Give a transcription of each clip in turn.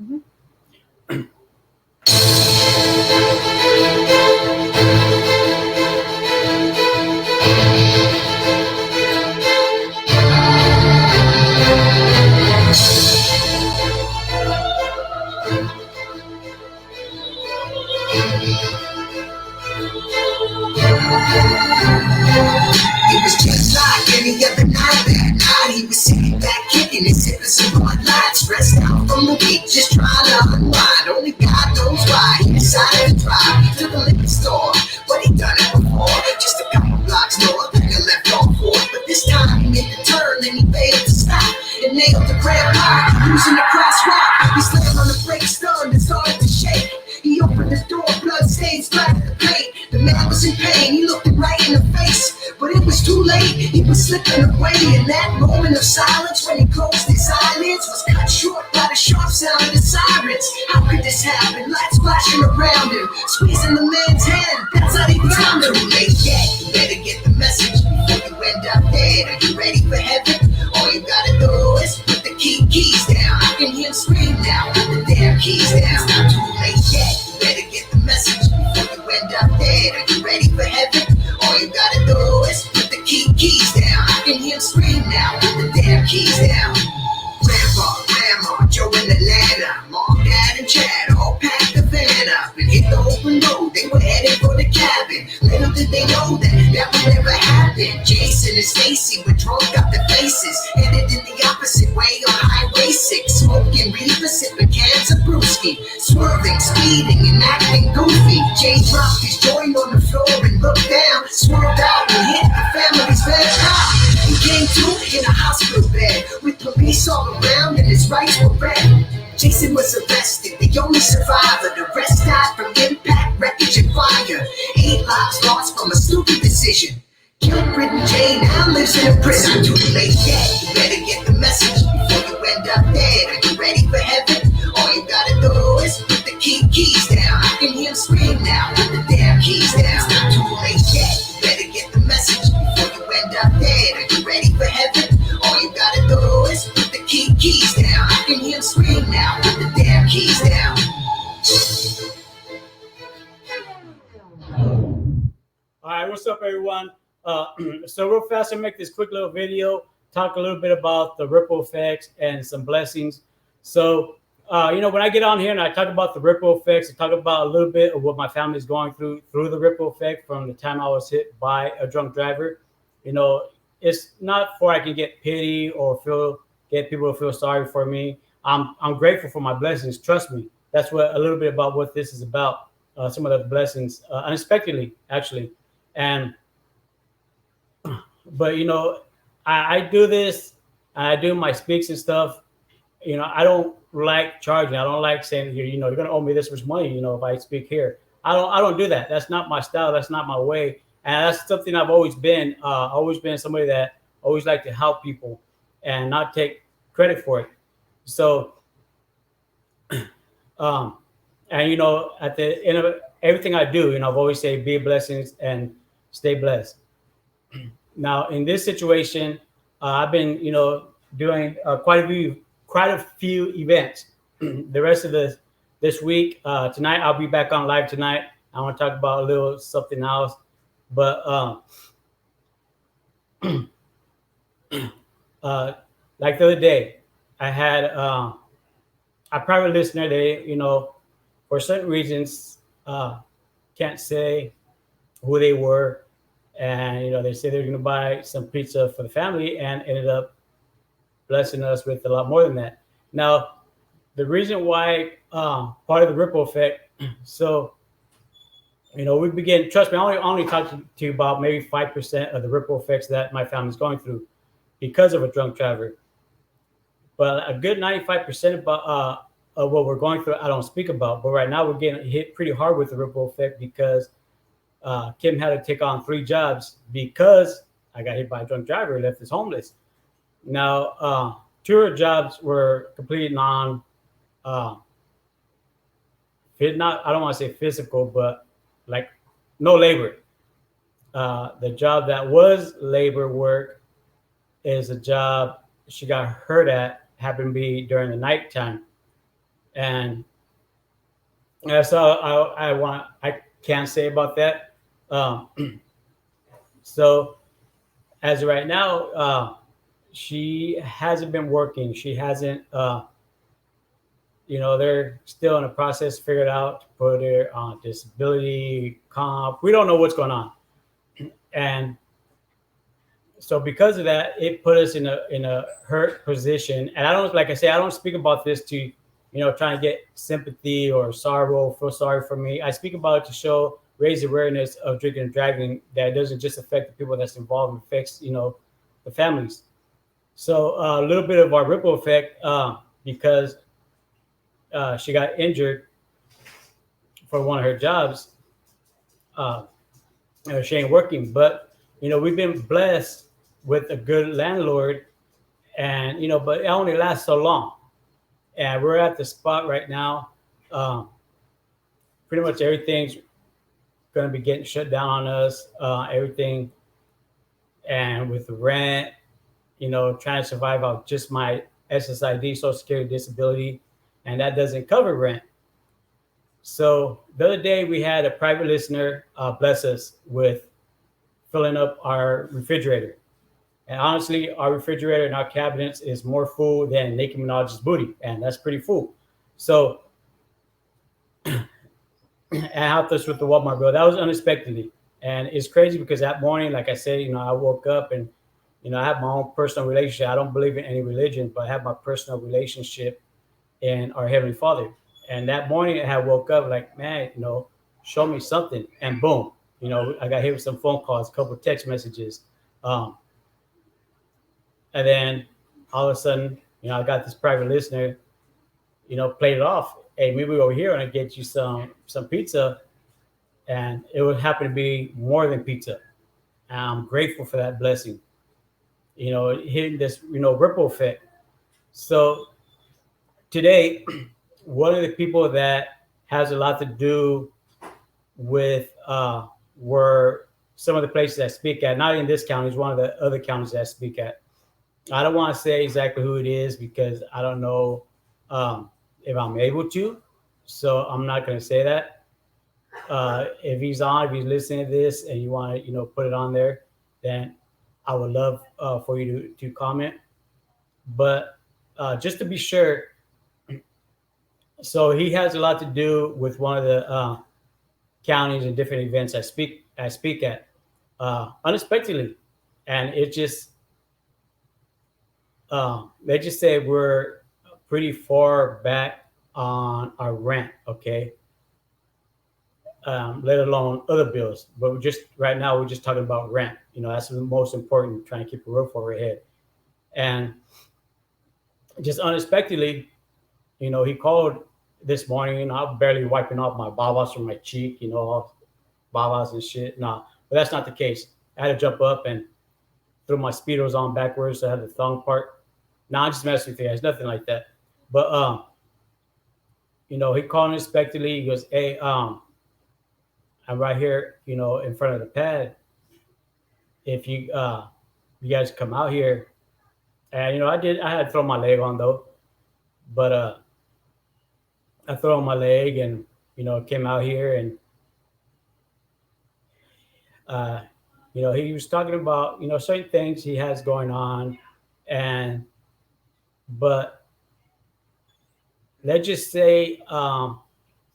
Mhm. It was just like any other night. That night he was sitting back kicking and sipping some Bud Light, stressed out from the week, just trying to unwind. Only God knows why he decided to drive to the liquor store, but he done it before, just a couple blocks north, and he left off fourth. But this time he made the turn and he failed to stop and nailed the grandpa using the crosswalk. He slammed on the brakes, stunned and started to shake. He opened the door, blood stains splattered the paint. The man was in pain, he looked him right in the face, but it was too late. He was slipping away in that moment of silence. When he closed his eyelids, was cut short by the sharp sound of the sirens. How could this happen? Lights flashing around him, squeezing the man's hand. That's how he found him. Too late yet, you better get the message before you end up dead. Are you ready for heaven? All you gotta do is put the keys down. I can hear him scream now, put the damn keys down. Not too late yet, you better get the message before you end up dead. Are you ready for heaven? All you gotta do is put the keys down. I can hear him scream now, put the damn keys down. Grandma, Joe in Atlanta, Mom, Dad, and Chad all packed the van up and hit the open road. They were headed for the cabin. Little did they know that would never happen. Jason and Stacy were drunk out their faces, headed in the opposite way on Highway 6, smoking reefer, sipping cans of brewski, swerving, speeding, and acting goofy. Jay dropped his joint on the floor and looked down, swerved out and hit the family's van car. He came to in a hospital bed with police all around and his rights were read. Jason was arrested, the only survivor. The rest died from impact, wreckage, and fire. 8 lives lost from a stupid decision. Guilt-ridden Jay now lives in a prison. Not too late yet, you better get the message before you end up dead. Are you ready for heaven? All you gotta do is put the keys down. I can hear him scream now, put the damn keys down. Not too late yet, you better get the message before you end up dead. Are you ready for heaven? All you gotta do is put the keys down. I can hear him scream now, put the damn keys down. All right, what's up, everyone? So real fast, I'll make this quick little video, talk a little bit about the ripple effects and some blessings. So, when I get on here and I talk about the ripple effects, I talk about a little bit of what my family is going through the ripple effect from the time I was hit by a drunk driver. It's not for I can get pity or get people to feel sorry for me. I'm grateful for my blessings. Trust me. That's what a little bit about what this is about. Some of the blessings, unexpectedly, actually, but I do this, I do my speaks and stuff. I don't like charging. I don't like saying you're gonna owe me this much money, if I speak here. I don't do that. That's not my style, that's not my way. And that's something I've always been somebody that always like to help people and not take credit for it. So and at the end of everything I do, I've always say be blessings and stay blessed. Now, in this situation, I've been, doing quite a few events. The rest of this week, tonight I'll be back on live tonight. I want to talk about a little something else, but like the other day, I had a private listener. They, for certain reasons, can't say who they were. And they said they're going to buy some pizza for the family, and ended up blessing us with a lot more than that. Now, the reason why part of the ripple effect. So, we begin. Trust me, I only talk to you about maybe 5% of the ripple effects that my family's going through because of a drunk driver. But a good 95% of what we're going through, I don't speak about. But right now, we're getting hit pretty hard with the ripple effect because Kim had to take on 3 jobs because I got hit by a drunk driver, left us homeless. Now, 2 of her jobs were completely I don't want to say physical, but like no labor. The job that was labor work is a job she got hurt at, happened to be during the nighttime. And that's all I can say about that. Um, so as of right now, she hasn't been working. She hasn't. They're still in the process, figured out to put her on disability comp. We don't know what's going on, and so because of that, it put us in a hurt position. And I don't, like I say, I don't speak about this to, trying to get sympathy or sorrow, feel sorry for me. I speak about it to show, raise awareness of drinking and driving, that it doesn't just affect the people that's involved, it affects, the families. So a little bit of our ripple effect, because she got injured for one of her jobs. Uh, she ain't working, but we've been blessed with a good landlord, and but it only lasts so long. And we're at the spot right now. Um, Pretty much everything's going to be getting shut down on us. Everything, and with the rent, trying to survive off just my SSID, Social Security Disability, and that doesn't cover rent. So the other day we had a private listener bless us with filling up our refrigerator. And honestly, our refrigerator and our cabinets is more full than Nicki Minaj's booty, and that's pretty full. So, and helped us with the Walmart bill. That was unexpectedly, and it's crazy because that morning, like I said, I woke up and I have my own personal relationship. I don't believe in any religion, but I have my personal relationship in our Heavenly Father. And that morning, I had woke up like, man, show me something, and boom, I got hit with some phone calls, a couple of text messages. Um, And then all of a sudden, I got this private listener, played it off. Hey, maybe over here and I get you some pizza, and it would happen to be more than pizza. And I'm grateful for that blessing. Hitting this, ripple effect. So today, one of the people that has a lot to do with were some of the places I speak at. Not in this county, it's one of the other counties that I speak at. I don't want to say exactly who it is because I don't know if I'm able to. So I'm not going to say that. If he's on, if he's listening to this and you want to, put it on there, then I would love for you to comment. But just to be sure, so he has a lot to do with one of the counties and different events I speak at unexpectedly, and it just they just say we're pretty far back on our rent, okay? Let alone other bills. But we're just right now we're just talking about rent. That's the most important. Trying to keep a roof over our head, and just unexpectedly, he called this morning. I'm barely wiping off my babas from my cheek. All babas and shit. No, but that's not the case. I had to jump up and threw my speedos on backwards. So I had the thong part. No, I'm just messing with you. It's nothing like that. But he called unexpectedly. He goes, "Hey, I'm right here, in front of the pad. If you guys come out here." And I had to throw my leg on though, but I threw on my leg and came out here, and uh, he was talking about certain things he has going on, and but let's just say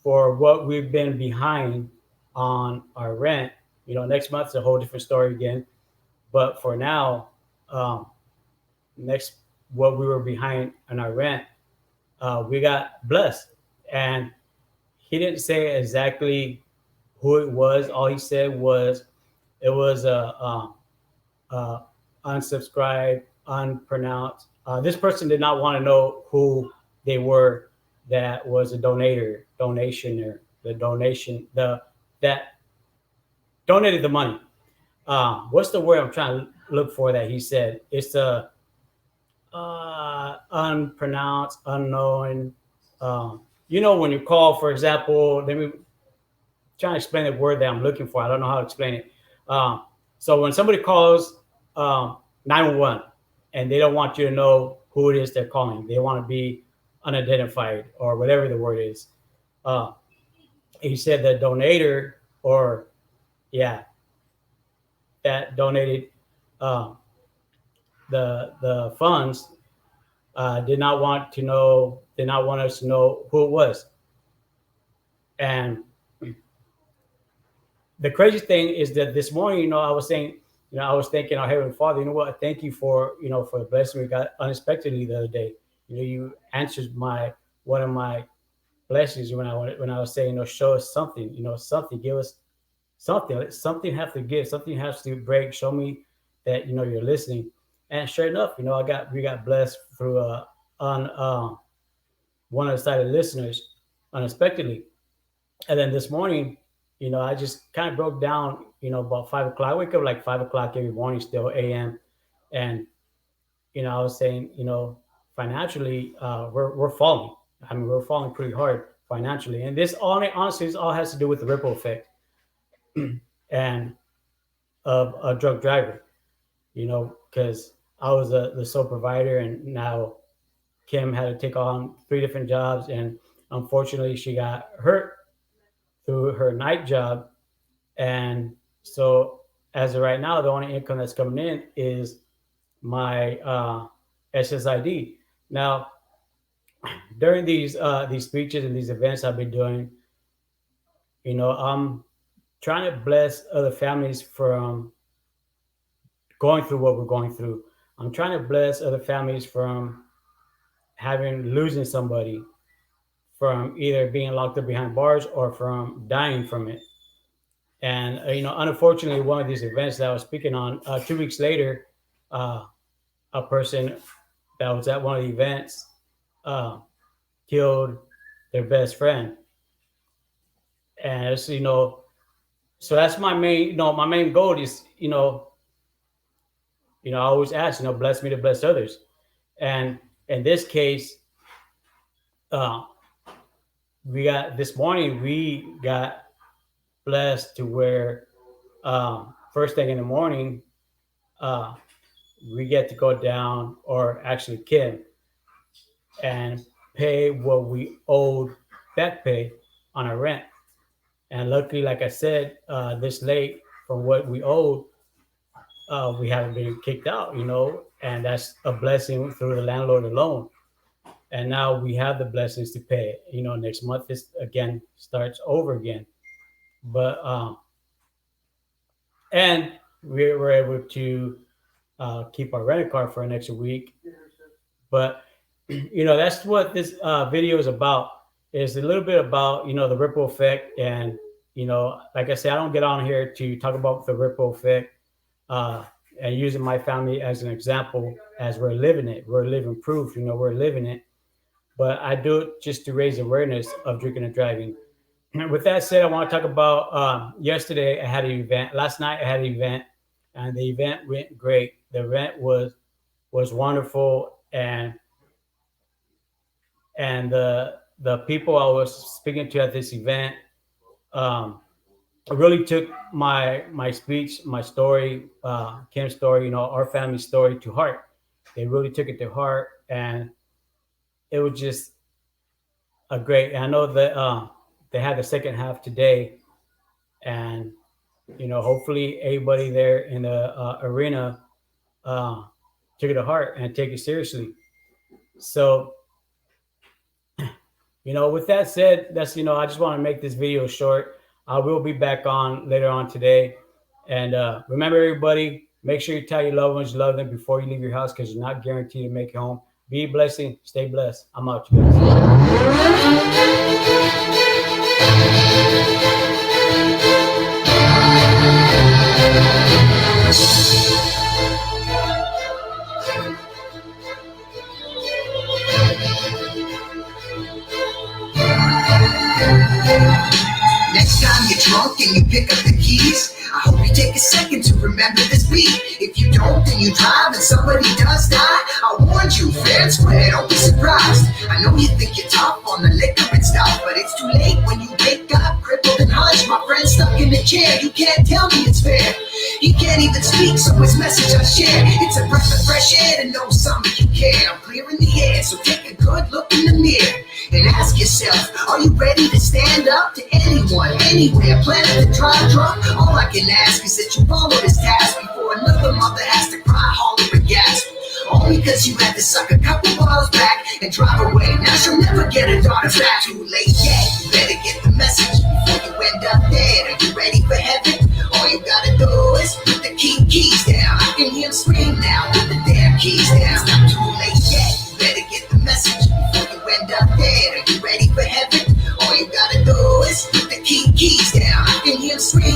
for what we've been behind on our rent, next month's a whole different story again. But for now, um, next what we were behind on our rent, we got blessed, and he didn't say exactly who it was. All he said was it was a unsubscribed, unpronounced. This person did not want to know who they were. That was a donationer, the donation, the that donated the money. What's the word I'm trying to look for? That he said it's a unpronounced, unknown. When you call, for example, let me try to explain the word that I'm looking for. I don't know how to explain it. So when somebody calls 911 and they don't want you to know who it is they're calling, they want to be unidentified or whatever the word is. Uh, he said the donator, or yeah, that donated uh, the funds did not want us to know who it was. And the crazy thing is that this morning, I was saying, I was thinking, our Heavenly Father, you know what? Thank you for, for the blessing we got unexpectedly the other day. You answered one of my blessings when I was saying, show us something, something, give us something. Something has to give, something has to break. Show me that you're listening. And sure enough, we got blessed through on one of the sighted listeners unexpectedly. And then this morning, I just kind of broke down, about 5 o'clock. I wake up like 5 o'clock every morning, still AM, and I was saying, financially, we're falling. I mean, we're falling pretty hard financially, and this honestly, this all has to do with the ripple effect, and of a drunk driver. Because I was the sole provider, and now Kim had to take on 3 different jobs, and unfortunately, she got hurt through her night job. And so, as of right now, the only income that's coming in is my SSID. Now, during these speeches and these events I've been doing, I'm trying to bless other families from going through what we're going through. I'm trying to bless other families from losing somebody, from either being locked up behind bars or from dying from it. And unfortunately, one of these events that I was speaking on, 2 weeks later, uh, a person that was at one of the events uh, killed their best friend. And it's, so that's my main, my main goal is, I always ask, bless me to bless others. And in this case, uh, this morning we got blessed to where first thing in the morning, we get to go down, or actually Kim, and pay what we owed back pay on our rent. And luckily, like I said, this late from what we owed, we haven't been kicked out, and that's a blessing through the landlord alone. And now we have the blessings to pay it. Next month this again starts over again. But and we were able to keep our rental car for an extra week. But that's what this video is about. Is a little bit about the ripple effect, and like I said, I don't get on here to talk about the ripple effect and using my family as an example, as we're living it. We're living proof. We're living it. But I do it just to raise awareness of drinking and driving. With that said, I want to talk about yesterday. I had an event. Last night I had an event, and the event went great. The event was wonderful, and the people I was speaking to at this event really took my speech, my story, Kim's story, our family story to heart. They really took it to heart, and it was just a great. I know that they had the second half today, and hopefully everybody there in the arena took it to heart and take it seriously. So, with that said, that's I just want to make this video short. I will be back on later on today, and remember, everybody, make sure you tell your loved ones you love them before you leave your house, because you're not guaranteed to make it home. Be a blessing. Stay blessed. I'm out, you guys. Next time you're drunk and you pick up the keys, I hope you take a second to remember this beat. If you don't, then you drive and somebody does die. I warned you, fair and square, don't be surprised. I know you think you're tough on the liquor and stuff, but it's too late when you wake up crippled and hunched. My friend stuck in the chair, you can't tell me it's fair. He can't even speak, so his message I share. It's a breath of fresh air to know something you care. I'm clearing the air, so take a good, look in the mirror and ask yourself, are you ready to stand up to anyone, anywhere, planet to drive drunk? All I can ask is that you follow this task before another mother has to cry, holler, and gasp. Only cause you had to suck a couple balls back and drive away. Now she'll never get a daughter back. Too late yet, you better get the message before you end up dead. Are you ready for heaven? All you gotta do is put the keys down. I can hear him scream now, put the damn keys down. It's not too late yet, you better get the message before you end up dead. Are you ready for heaven? All you gotta do is put the keys down. I can hear him scream